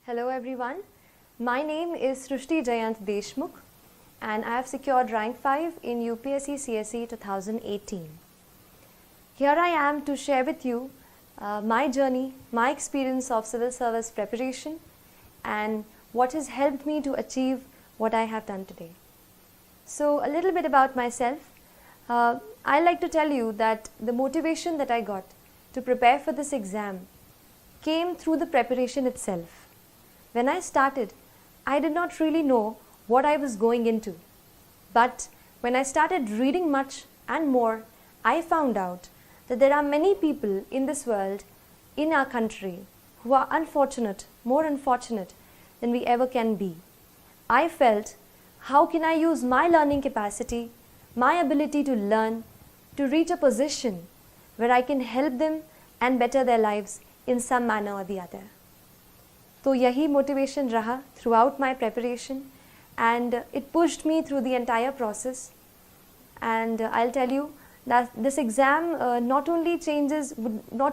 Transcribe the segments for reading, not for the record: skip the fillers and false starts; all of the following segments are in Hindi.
Hello everyone, my name is Srushti Jayant Deshmukh and I have secured rank 5 in UPSC CSE 2018. Here I am to share with you my journey, my experience of civil service preparation and what has helped me to achieve what I have done today. So a little bit about myself. I like to tell you that the motivation that I got to prepare for this exam came through the preparation itself. When I started, I did not really know what I was going into. But when I started reading much and more, I found out that there are many people in this world, in our country, who are unfortunate, more unfortunate than we ever can be. I felt, how can I use my learning capacity, my ability to learn, to reach a position where I can help them and better their lives in some manner or the other. तो यही मोटिवेशन रहा throughout my preparation and it pushed me through the entire process and I will tell you that this exam not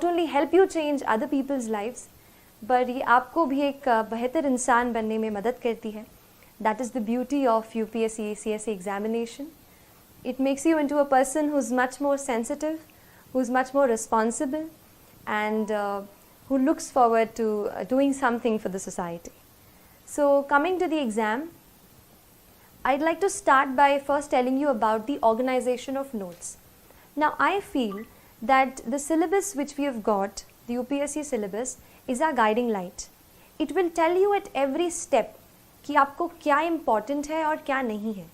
only help you change other people's lives but ये आपको भी एक बेहतर इंसान बनने में मदद करती है. That is the beauty of UPSC CSE examination. It makes you into a person who is much more sensitive, who is much more responsible and who looks forward to doing something for the society. So coming to the exam, I'd like to start by first telling you about the organization of notes. Now I feel that the syllabus which we have got, the UPSC syllabus, is our guiding light. It will tell you at every step कि आपको क्या important है और क्या नहीं है.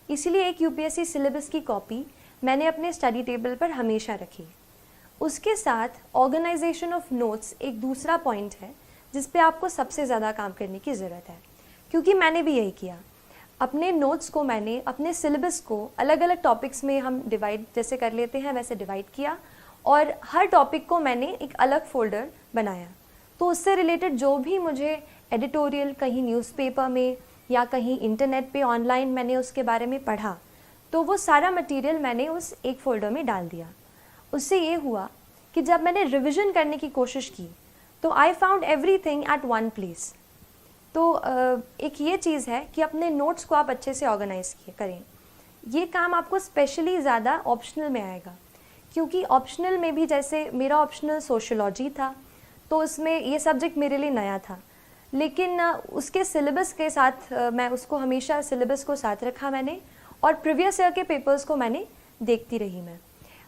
इसीलिए एक UPSC syllabus की कॉपी मैंने अपने स्टडी टेबल पर हमेशा रखी. उसके साथ ऑर्गेनाइजेशन ऑफ नोट्स एक दूसरा पॉइंट है जिस पे आपको सबसे ज़्यादा काम करने की ज़रूरत है, क्योंकि मैंने भी यही किया. अपने नोट्स को मैंने अपने सिलेबस को अलग अलग टॉपिक्स में हम डिवाइड जैसे कर लेते हैं वैसे डिवाइड किया और हर टॉपिक को मैंने एक अलग फोल्डर बनाया. तो उससे रिलेटेड जो भी मुझे एडिटोरियल कहीं न्यूज़पेपर में या कहीं इंटरनेट पे ऑनलाइन मैंने उसके बारे में पढ़ा, तो वो सारा मटेरियल मैंने उस एक फ़ोल्डर में डाल दिया. उससे ये हुआ कि जब मैंने रिवीजन करने की कोशिश की तो I found everything at one place. तो एक ये चीज़ है कि अपने नोट्स को आप अच्छे से ऑर्गेनाइज करें. ये काम आपको स्पेशली ज़्यादा ऑप्शनल में आएगा, क्योंकि ऑप्शनल में भी जैसे मेरा ऑप्शनल सोशियोलॉजी था तो उसमें ये सब्जेक्ट मेरे लिए नया था, लेकिन उसके सिलेबस के साथ मैं उसको हमेशा सिलेबस को साथ रखा मैंने और प्रीवियस ईयर के पेपर्स को मैंने देखती रही. मैं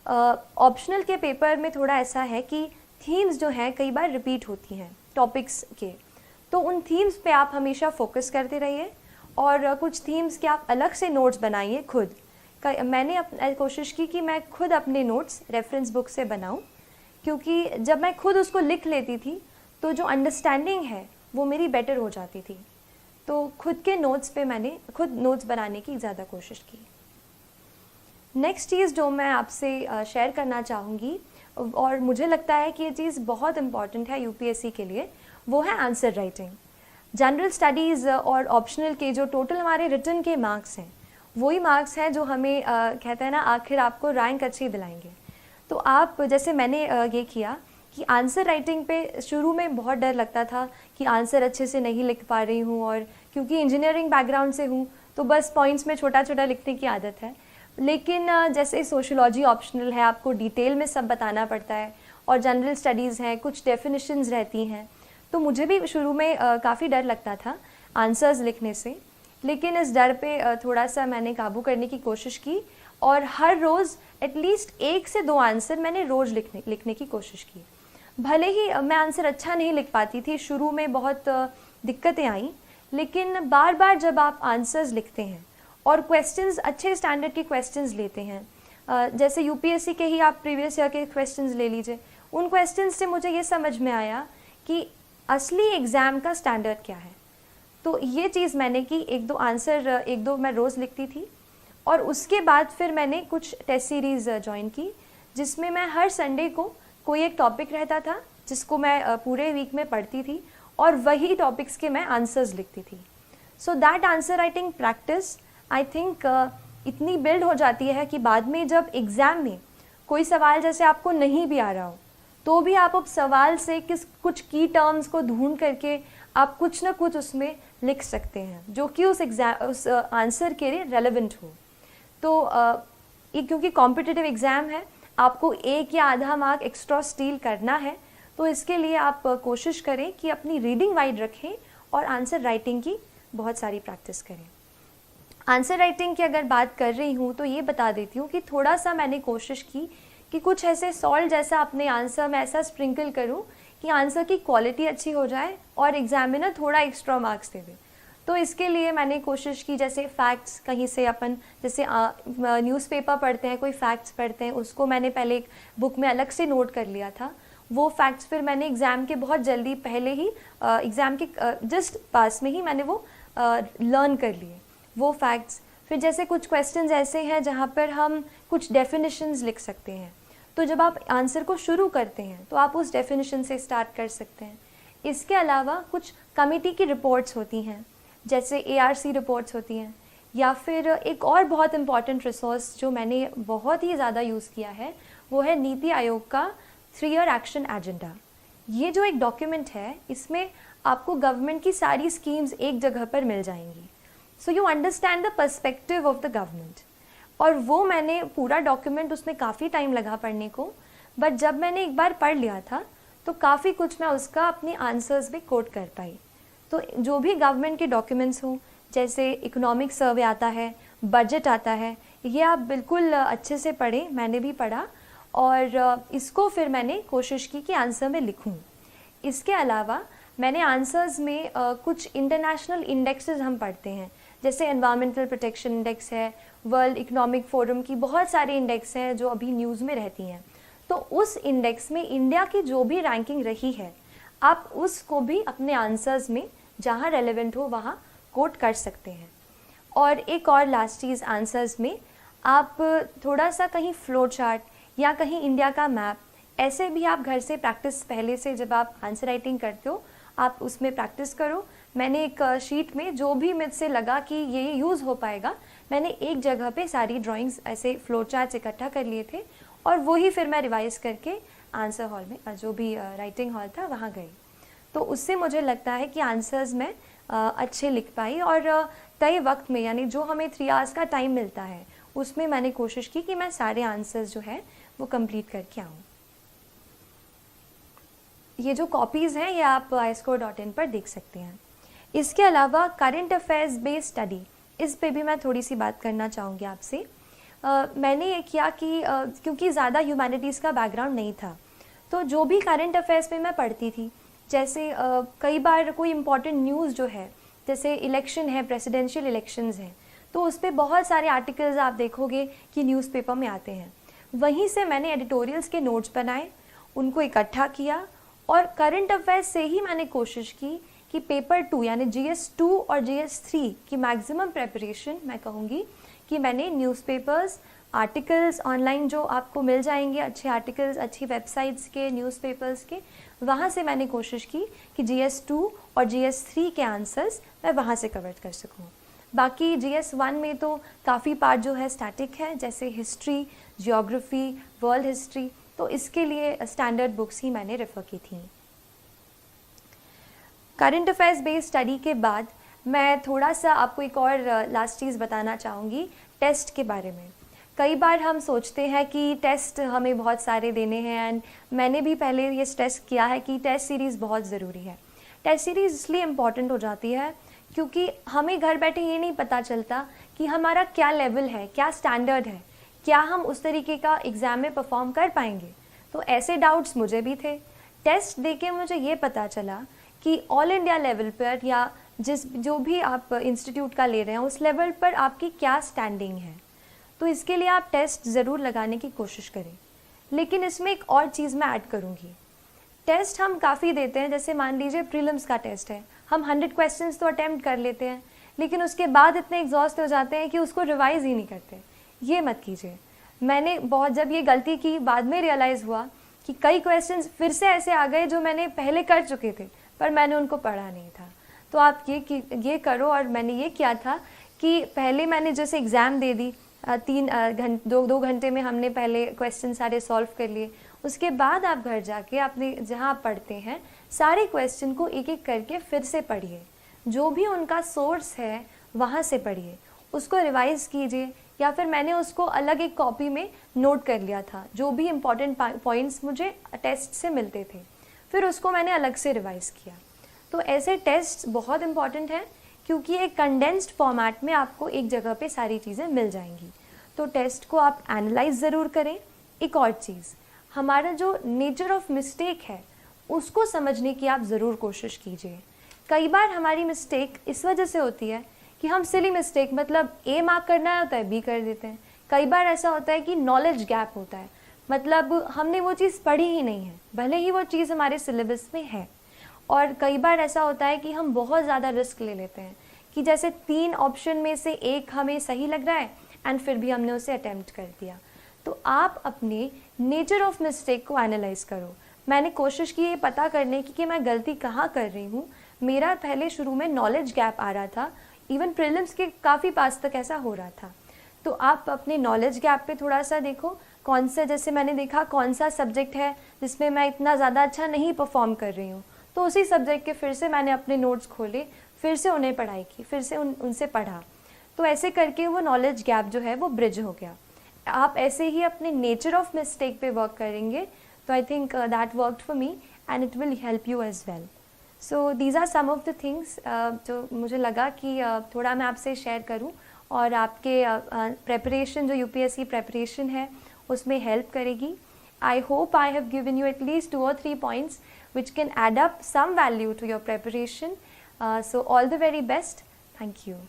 ऑप्शनल के पेपर में थोड़ा ऐसा है कि थीम्स जो हैं कई बार रिपीट होती हैं टॉपिक्स के, तो उन थीम्स पे आप हमेशा फोकस करते रहिए और कुछ थीम्स के आप अलग से नोट्स बनाइए खुद. मैंने कोशिश की कि मैं खुद अपने नोट्स रेफरेंस बुक से बनाऊं, क्योंकि जब मैं खुद उसको लिख लेती थी तो जो अंडरस्टैंडिंग है वो मेरी बेटर हो जाती थी. तो खुद के नोट्स पे मैंने खुद नोट्स बनाने की ज़्यादा कोशिश की. नेक्स्ट चीज़ जो मैं आपसे शेयर करना चाहूँगी और मुझे लगता है कि ये चीज़ बहुत इम्पॉर्टेंट है UPSC के लिए, वो है आंसर राइटिंग. जनरल स्टडीज़ और ऑप्शनल के जो टोटल हमारे रिटन के मार्क्स हैं वही मार्क्स हैं जो हमें कहते हैं ना आखिर आपको रैंक अच्छी दिलाएंगे. तो आप जैसे मैंने ये किया कि आंसर राइटिंग पे शुरू में बहुत डर लगता था कि आंसर अच्छे से नहीं लिख पा रही हूँ, और क्योंकि इंजीनियरिंग बैकग्राउंड से हूँ तो बस पॉइंट्स में छोटा छोटा लिखने की आदत है. लेकिन जैसे सोशियोलॉजी ऑप्शनल है, आपको डिटेल में सब बताना पड़ता है, और जनरल स्टडीज़ हैं, कुछ डेफिनेशंस रहती हैं, तो मुझे भी शुरू में काफ़ी डर लगता था आंसर्स लिखने से. लेकिन इस डर पे थोड़ा सा मैंने काबू करने की कोशिश की और हर रोज़ एटलीस्ट 1 से 2 आंसर मैंने रोज़ लिखने की कोशिश की. भले ही मैं आंसर अच्छा नहीं लिख पाती थी, शुरू में बहुत दिक्कतें आई, लेकिन बार बार जब आप आंसर्स लिखते हैं और क्वेश्चंस अच्छे स्टैंडर्ड के क्वेश्चंस लेते हैं, जैसे UPSC के ही आप प्रीवियस ईयर के क्वेश्चंस ले लीजिए, उन क्वेश्चंस से मुझे ये समझ में आया कि असली एग्ज़ाम का स्टैंडर्ड क्या है. तो ये चीज़ मैंने की, 1-2 आंसर 1-2 मैं रोज़ लिखती थी. और उसके बाद फिर मैंने कुछ टेस्ट सीरीज़ ज्वाइन की जिसमें मैं हर संडे को कोई एक टॉपिक रहता था जिसको मैं पूरे वीक में पढ़ती थी और वही टॉपिक्स के मैं आंसर्स लिखती थी. So that answer writing practice I think इतनी बिल्ड हो जाती है कि बाद में जब एग्ज़ाम में कोई सवाल जैसे आपको नहीं भी आ रहा हो तो भी आप अब सवाल से कुछ की टर्म्स को ढूंढ करके आप कुछ ना कुछ उसमें लिख सकते हैं जो कि उस आंसर के लिए रेलेवेंट हो। तो ये क्योंकि कॉम्पिटिटिव एग्ज़ाम है, आपको 1 या आधा मार्क एक्स्ट्रा स्टील करना है, तो इसके लिए आप कोशिश करें कि अपनी रीडिंग वाइड रखें और आंसर राइटिंग की बहुत सारी प्रैक्टिस करें। आंसर राइटिंग की अगर बात कर रही हूँ तो ये बता देती हूँ कि थोड़ा सा मैंने कोशिश की कि कुछ ऐसे सॉल्ट जैसा अपने आंसर में ऐसा स्प्रिंकल करूँ कि आंसर की क्वालिटी अच्छी हो जाए और एग्जामिनर थोड़ा एक्स्ट्रा मार्क्स दे दे। तो इसके लिए मैंने कोशिश की, जैसे फैक्ट्स कहीं से अपन जैसे न्यूज़पेपर पढ़ते हैं, कोई फैक्ट्स पढ़ते हैं, उसको मैंने पहले एक बुक में अलग से नोट कर लिया था। वो फैक्ट्स फिर मैंने एग्ज़ाम के बहुत जल्दी पहले ही एग्ज़ाम के जस्ट पास में ही मैंने वो लर्न कर लिए वो फैक्ट्स। फिर जैसे कुछ क्वेश्चंस ऐसे हैं जहाँ पर हम कुछ डेफिनेशंस लिख सकते हैं, तो जब आप आंसर को शुरू करते हैं तो आप उस डेफिनेशन से स्टार्ट कर सकते हैं। इसके अलावा कुछ कमेटी की रिपोर्ट्स होती हैं, जैसे ARC रिपोर्ट्स होती हैं, या फिर एक और बहुत इम्पॉर्टेंट रिसोर्स जो मैंने बहुत ही ज़्यादा यूज़ किया है वो है नीति आयोग का 3 ईयर एक्शन एजेंडा। ये जो एक डॉक्यूमेंट है, इसमें आपको गवर्नमेंट की सारी स्कीम्स एक जगह पर मिल जाएंगी, so you understand the perspective of the government. और वो मैंने पूरा डॉक्यूमेंट, उसमें काफ़ी टाइम लगा पढ़ने को, बट जब मैंने एक बार पढ़ लिया था तो काफ़ी कुछ मैं उसका अपने आंसर्स में कोट कर पाई। तो जो भी गवर्नमेंट के डॉक्यूमेंट्स हों, जैसे इकोनॉमिक सर्वे आता है, बजट आता है, ये आप बिल्कुल अच्छे से पढ़ें। मैंने भी पढ़ा और इसको फिर मैंने कोशिश की कि आंसर में लिखूं। इसके अलावा मैंने आंसर्स में कुछ इंटरनेशनल इंडेक्सेस हम पढ़ते हैं, जैसे एनवायरमेंटल प्रोटेक्शन इंडेक्स है, वर्ल्ड इकोनॉमिक फोरम की बहुत सारे इंडेक्स हैं जो अभी न्यूज़ में रहती हैं। तो उस इंडेक्स में इंडिया की जो भी रैंकिंग रही है, आप उसको भी अपने आंसर्स में जहाँ रेलेवेंट हो वहाँ कोट कर सकते हैं। और एक और लास्ट चीज़, आंसर्स में आप थोड़ा सा कहीं फ्लो चार्ट या कहीं इंडिया का मैप, ऐसे भी आप घर से प्रैक्टिस, पहले से जब आप आंसर राइटिंग करते हो आप उसमें प्रैक्टिस करो। मैंने एक शीट में जो भी मुझसे लगा कि ये यूज़ हो पाएगा, मैंने एक जगह पे सारी ड्राइंग्स ऐसे फ्लो चार्ट्स इकट्ठा कर लिए थे और वही फिर मैं रिवाइज़ करके आंसर हॉल में, जो भी राइटिंग हॉल था, वहाँ गई। तो उससे मुझे लगता है कि आंसर्स मैं अच्छे लिख पाई और तय वक्त में, यानी जो हमें 3 आवर्स का टाइम मिलता है, उसमें मैंने कोशिश की कि मैं सारे आंसर्स जो है वो कंप्लीट करके आऊँ। ये जो कॉपीज़ हैं ये आप iscore.in पर देख सकते हैं। इसके अलावा करंट अफेयर्स बेस्ड स्टडी, इस पे भी मैं थोड़ी सी बात करना चाहूँगी आपसे। मैंने ये किया कि क्योंकि ज़्यादा ह्यूमैनिटीज़ का बैकग्राउंड नहीं था, तो जो भी करंट अफेयर्स पे मैं पढ़ती थी, जैसे कई बार कोई इम्पॉर्टेंट न्यूज़ जो है, जैसे इलेक्शन है, प्रेसिडेंशियल इलेक्शंस हैं, तो उस पर बहुत सारे आर्टिकल्स आप देखोगे कि न्यूज़पेपर में आते हैं। वहीं से मैंने एडिटोरियल्स के नोट्स बनाए, उनको इकट्ठा किया और करंट अफेयर्स से ही मैंने कोशिश की कि पेपर 2 यानी GS 2 और GS 3 की मैक्सिमम प्रेपरेशन मैं कहूँगी कि मैंने न्यूज़पेपर्स, आर्टिकल्स ऑनलाइन जो आपको मिल जाएंगे, अच्छे आर्टिकल्स अच्छी वेबसाइट्स के, न्यूज़पेपर्स के, वहाँ से मैंने कोशिश की कि GS 2 और GS 3 के आंसर्स मैं वहाँ से कवर कर सकूँ। बाकी GS 1 में तो काफ़ी पार्ट जो है स्टैटिक है, जैसे हिस्ट्री, जियोग्राफी, वर्ल्ड हिस्ट्री, तो इसके लिए स्टैंडर्ड बुक्स ही मैंने रेफ़र की थी। करंट अफेयर्स बेस्ड स्टडी के बाद मैं थोड़ा सा आपको एक और लास्ट चीज़ बताना चाहूँगी टेस्ट के बारे में। कई बार हम सोचते हैं कि टेस्ट हमें बहुत सारे देने हैं, एंड मैंने भी पहले ये टेस्ट किया है कि टेस्ट सीरीज़ बहुत ज़रूरी है। टेस्ट सीरीज़ इसलिए इम्पॉर्टेंट हो जाती है क्योंकि हमें घर बैठे ये नहीं पता चलता कि हमारा क्या लेवल है, क्या स्टैंडर्ड है, क्या हम उस तरीके का एग्ज़ाम में परफॉर्म कर पाएंगे। तो ऐसे डाउट्स मुझे भी थे। टेस्ट देके मुझे ये पता चला कि ऑल इंडिया लेवल पर या जो भी आप इंस्टीट्यूट का ले रहे हैं उस लेवल पर आपकी क्या स्टैंडिंग है। तो इसके लिए आप टेस्ट ज़रूर लगाने की कोशिश करें। लेकिन इसमें एक और चीज़ मैं ऐड करूँगी। टेस्ट हम काफ़ी देते हैं, जैसे मान लीजिए प्रीलिम्स का टेस्ट है, हम 100 क्वेश्चंस तो अटैम्प्ट कर लेते हैं, लेकिन उसके बाद इतने एग्जॉस्ट हो जाते हैं कि उसको रिवाइज़ ही नहीं करते। ये मत कीजिए। मैंने बहुत जब ये गलती की, बाद में रियलाइज़ हुआ कि कई क्वेश्चंस फिर से ऐसे आ गए जो मैंने पहले कर चुके थे पर मैंने उनको पढ़ा नहीं था। तो आप ये करो। और मैंने ये किया था कि पहले मैंने जैसे एग्ज़ाम दे दी, 2 घंटे में हमने पहले क्वेश्चन सारे सॉल्व कर लिए, उसके बाद आप घर जाके अपने जहाँ आप पढ़ते हैं सारे क्वेश्चन को एक एक करके फिर से पढ़िए, जो भी उनका सोर्स है वहाँ से पढ़िए, उसको रिवाइज़ कीजिए, या फिर मैंने उसको अलग एक कॉपी में नोट कर लिया था, जो भी इम्पॉर्टेंट पॉइंट्स मुझे टेस्ट से मिलते थे, फिर उसको मैंने अलग से रिवाइज़ किया। तो ऐसे टेस्ट बहुत इम्पॉर्टेंट हैं, क्योंकि एक कंडेंस्ड फॉर्मेट में आपको एक जगह पे सारी चीज़ें मिल जाएंगी। तो टेस्ट को आप एनालाइज ज़रूर करें। एक और चीज़, हमारा जो नेचर ऑफ मिस्टेक है उसको समझने की आप ज़रूर कोशिश कीजिए। कई बार हमारी मिस्टेक इस वजह से होती है कि हम सिली मिस्टेक, मतलब ए मार्क करना होता है बी कर देते हैं। कई बार ऐसा होता है कि नॉलेज गैप होता है, मतलब हमने वो चीज़ पढ़ी ही नहीं है, भले ही वो चीज़ हमारे सिलेबस में है। और कई बार ऐसा होता है कि हम बहुत ज़्यादा रिस्क ले लेते हैं कि जैसे 3 ऑप्शन में से एक हमें सही लग रहा है एंड फिर भी हमने उसे अटेम्प्ट कर दिया। तो आप अपने नेचर ऑफ मिस्टेक को एनालाइज करो। मैंने कोशिश की ये पता करने की कि मैं गलती कहाँ कर रही हूँ। मेरा पहले शुरू में नॉलेज गैप आ रहा था, इवन प्रीलिम्स के काफ़ी पास तक ऐसा हो रहा था। तो आप अपने नॉलेज गैप पे थोड़ा सा देखो, कौन सा, जैसे मैंने देखा कौन सा सब्जेक्ट है जिसमें मैं इतना ज़्यादा अच्छा नहीं परफॉर्म कर रही हूँ, तो उसी सब्जेक्ट के फिर से मैंने अपने नोट्स खोले, फिर से उन्हें पढ़ाई की, फिर से उनसे पढ़ा। तो ऐसे करके वो नॉलेज गैप जो है वो ब्रिज हो गया। आप ऐसे ही अपने नेचर ऑफ मिस्टेक पे वर्क करेंगे, तो I think that worked for me and it will help you as well. So these are some of the things जो मुझे लगा कि थोड़ा मैं आपसे शेयर करूं और आपके प्रेपरेशन जो यूपीएससी प्रेपरेशन है उसमें हेल्प करेगी। I hope I have given you at least 2 or 3 points which can add up some value to your preparation. So all the very best. Thank you.